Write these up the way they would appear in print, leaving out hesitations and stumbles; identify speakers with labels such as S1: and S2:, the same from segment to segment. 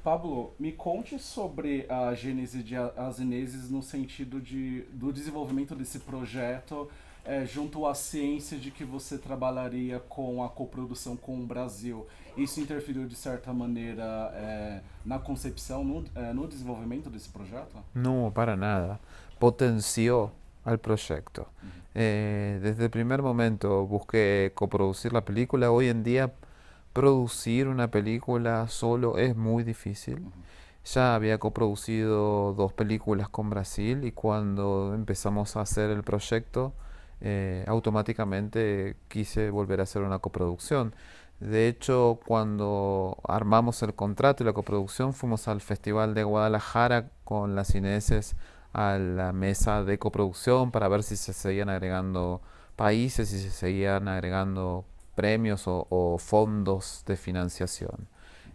S1: Pablo, me conte sobre a gênese de Azineses no sentido do desenvolvimento desse projeto, junto à ciência de que você trabalharia com a coprodução com o Brasil. Isso interferiu de certa maneira na concepção, no desenvolvimento desse projeto?
S2: No, para nada. Potenció al proyecto. Desde el primer momento busqué coproducir la película. Hoy en día producir una película solo es muy difícil. Ya había coproducido dos películas con Brasil y cuando empezamos a hacer el proyecto, automáticamente quise volver a hacer una coproducción. De hecho, cuando armamos el contrato y la coproducción, fuimos al Festival de Guadalajara con las cineses a la mesa de coproducción para ver si se seguían agregando países, si se seguían agregando premios o fondos de financiación.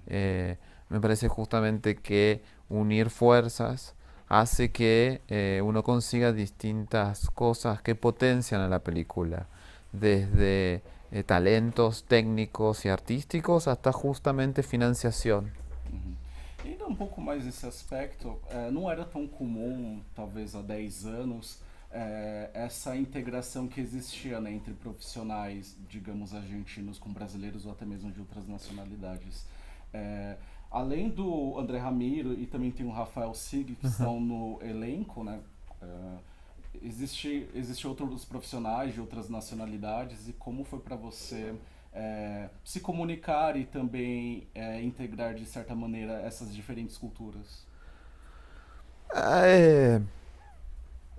S2: Eh, Me parece justamente que unir fuerzas hace que uno consiga distintas cosas que potencian a la película, desde talentos técnicos y artísticos hasta justamente financiación.
S1: Uhum. E ainda um pouco mais nesse aspecto, não era tão comum, talvez há 10 anos, essa integração que existia, né, entre profissionais, digamos, argentinos com brasileiros ou até mesmo de outras nacionalidades. É, Além do André Ramiro e também tem o Rafael Sig, que estão no elenco, né? é, existe outros profissionais de outras nacionalidades e como foi para você se comunicar e também integrar de certa maneira essas diferentes culturas?
S2: Eh,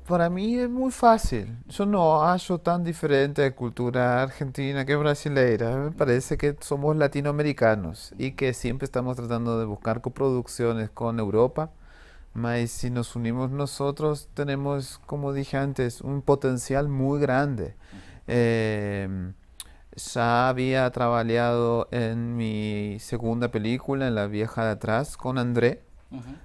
S2: para mí es muy fácil. Yo no hallo tan diferente de cultura argentina que brasileira. Me
S1: Uhum,
S2: parece que somos latinoamericanos y
S1: uhum,
S2: que siempre estamos tratando de buscar coproducciones con Europa. Mas si nos unimos nosotros, tenemos, como dije antes, un potencial muy grande.
S1: uhum,
S2: Eh, ya había trabajado en mi segunda película, en La vieja de atrás, con André,
S1: uhum,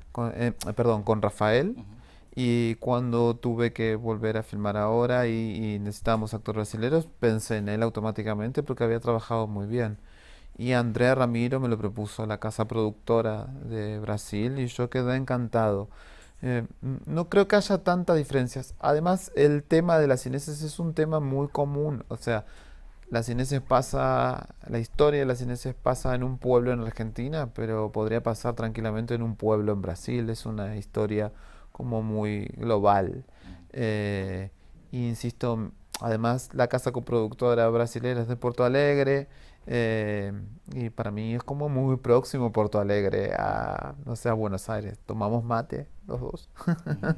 S2: perdón, con Rafael.
S1: uhum,
S2: Y cuando tuve que volver a filmar ahora y necesitábamos actores brasileños, pensé en él automáticamente porque había trabajado muy bien. Y Andrea Ramiro me lo propuso la casa productora de Brasil y yo quedé encantado. No creo que haya tantas diferencias. Además, el tema de las cineses es un tema muy común. O sea, las cineses pasa, la historia de las cineses pasa en un pueblo en Argentina, pero podría pasar tranquilamente en un pueblo en Brasil. Es una historia como muy global.
S1: uhum.
S2: Eh, Insisto, además la casa coproductora brasileña es de Porto Alegre. eh, y para mí es como muy próximo Porto Alegre a, no sé, a Buenos Aires. Tomamos mate los dos.
S1: Uhum.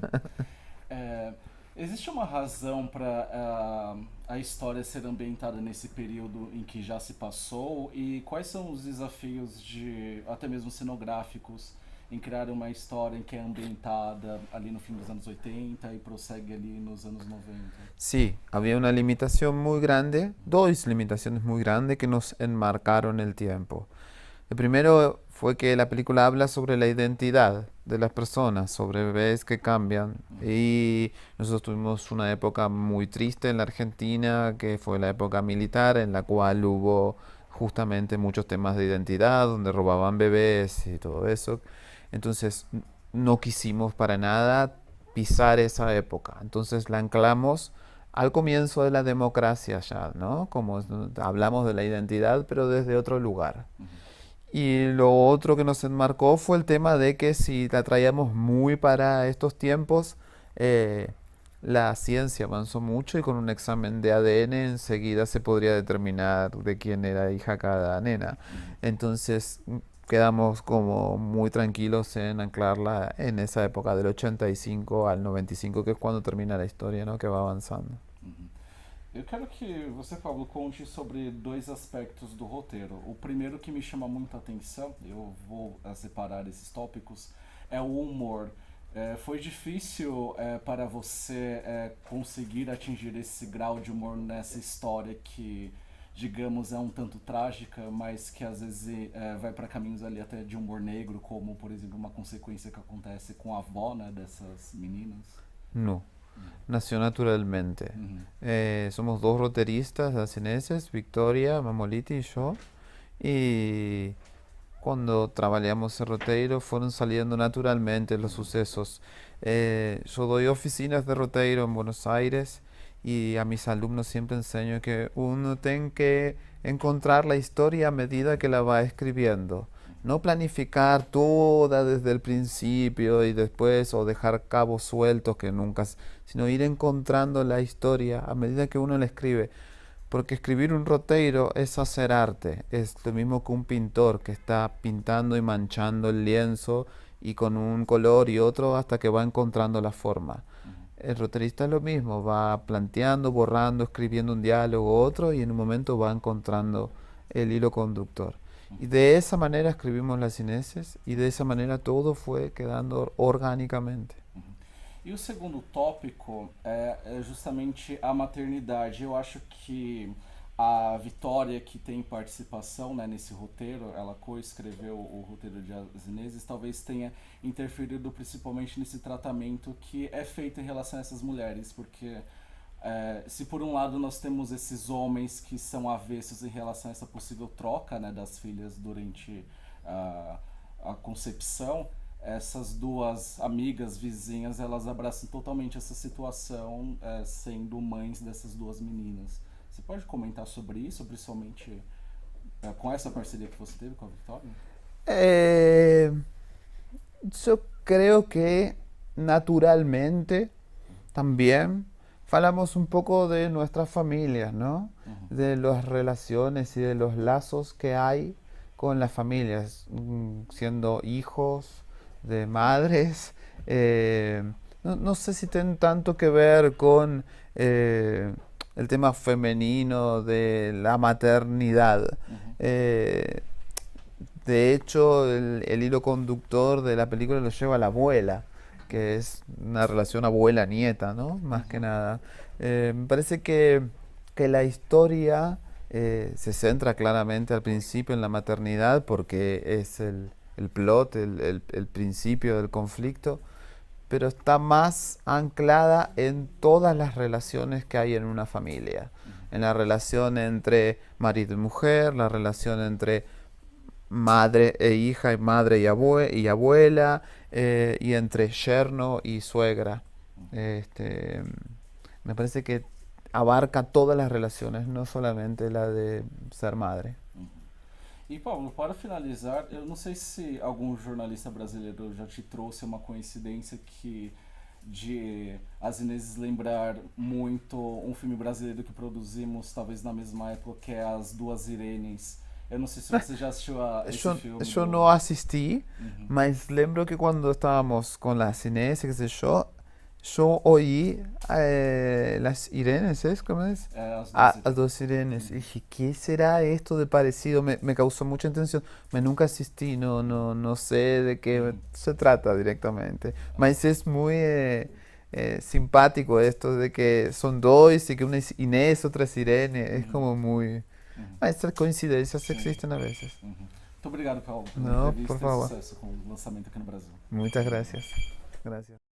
S1: É, Existe uma razão para a história ser ambientada nesse período em que já se passou e quais são os desafios de até mesmo cenográficos em criar uma história em que é ambientada ali no fim dos anos 80 e prossegue ali nos anos 90?
S2: Sí, había una limitación muy grande, dos limitaciones muy grandes que nos enmarcaron el tiempo. El primero fue que la película habla sobre la identidad de las personas, sobre bebés que cambian.
S1: Uhum,
S2: Y nosotros tuvimos una época muy triste en la Argentina, que fue la época militar, en la cual hubo justamente muchos temas de identidad, donde robaban bebés y todo eso. Entonces no quisimos para nada pisar esa época. Entonces la anclamos al comienzo de la democracia ya, ¿no? Como hablamos de la identidad, pero desde otro lugar.
S1: uhum,
S2: Y lo otro que nos enmarcó fue el tema de que si la traíamos muy para estos tiempos, eh, la ciencia avanzó mucho y con un examen de ADN enseguida se podría determinar de quién era hija cada nena.
S1: uhum,
S2: Entonces quedamos como muy tranquilos en anclarla en esa época del 85 al 95, que es cuando termina la historia, ¿no? Que va avanzando.
S1: uhum. Eu quero que você, Pablo, conte sobre dois aspectos do roteiro. O primeiro que me chama muita atenção, eu vou separar esses tópicos, é o humor. Foi difícil para você conseguir atingir esse grau de humor nessa história que, digamos, é um tanto trágica, mas que às vezes vai para caminhos ali até de humor negro, como, por exemplo, uma consequência que acontece com a avó, né, dessas meninas?
S2: No, nació naturalmente.
S1: Uhum,
S2: Somos dos roteristas asineses, Victoria Mamoliti y yo. Y cuando trabajamos en roteiro, fueron saliendo naturalmente los sucesos. Yo doy oficinas de roteiro en Buenos Aires y a mis alumnos siempre enseño que uno tiene que encontrar la historia a medida que la va escribiendo. No planificar toda desde el principio y después o dejar cabos sueltos que nunca, sino ir encontrando la historia a medida que uno la escribe. Porque escribir un roteiro es hacer arte, es lo mismo que un pintor que está pintando y manchando el lienzo y con un color y otro hasta que va encontrando la forma. El roterista es lo mismo, va planteando, borrando, escribiendo un diálogo, otro y en un momento va encontrando el hilo conductor. Y de esa manera escribimos las cineses y de esa manera todo fue quedando orgánicamente.
S1: E o segundo tópico é justamente a maternidade. Eu acho que a Vitória, que tem participação, né, nesse roteiro, ela coescreveu o roteiro de As Inês, talvez tenha interferido principalmente nesse tratamento que é feito em relação a essas mulheres, porque se por um lado nós temos esses homens que são avessos em relação a essa possível troca, né, das filhas durante a concepção, essas duas amigas vizinhas, elas abraçam totalmente essa situação, sendo mães dessas duas meninas. Você pode comentar sobre isso, principalmente com essa parceria que você teve com a Vitória?
S2: Eh, yo creo que naturalmente también falamos un poco de nuestras familias, ¿no? De las relaciones y de los lazos que hay con las familias, siendo hijos de madres. No sé si tienen tanto que ver con el tema femenino de la maternidad. Eh, de hecho, el hilo conductor de la película lo lleva la abuela, que es una relación abuela-nieta, ¿no? Más que nada. Me parece que la historia se centra claramente al principio en la maternidad porque es el plot, el principio del conflicto, pero está más anclada en todas las relaciones que hay en una familia. En la relación entre marido y mujer, la relación entre madre e hija, y madre y abuela, y entre yerno y suegra. Este, Me parece que abarca todas las relaciones, no solamente la de ser madre.
S1: E Paulo, para finalizar, eu não sei se algum jornalista brasileiro já te trouxe uma coincidência que de As Inês lembrar muito um filme brasileiro que produzimos talvez na mesma época, que é As Duas Irenes. Eu não sei se você já assistiu a esse filme.
S2: Yo no asistí, mas lembro que cuando estábamos con la Cinese, qué sé yo oí las Irenes, ¿es? ¿Cómo es?
S1: As Duas
S2: Las
S1: Irenes.
S2: dos Irenes. Y dije, ¿qué será esto de parecido? Me causó mucha intención. Me nunca asistí, no sé de qué se trata directamente. Mas es muy simpático esto de que son dos y que una es Inés, otra es Irene. Es como muy...
S1: Uhum.
S2: Estas coincidencias
S1: Sim.
S2: existen a veces.
S1: Uhum. Muito obrigado, Paulo, pela
S2: No,
S1: entrevista
S2: por
S1: e
S2: favor.
S1: sucesso com o lançamento aqui no Brasil.
S2: Muchas gracias. Gracias.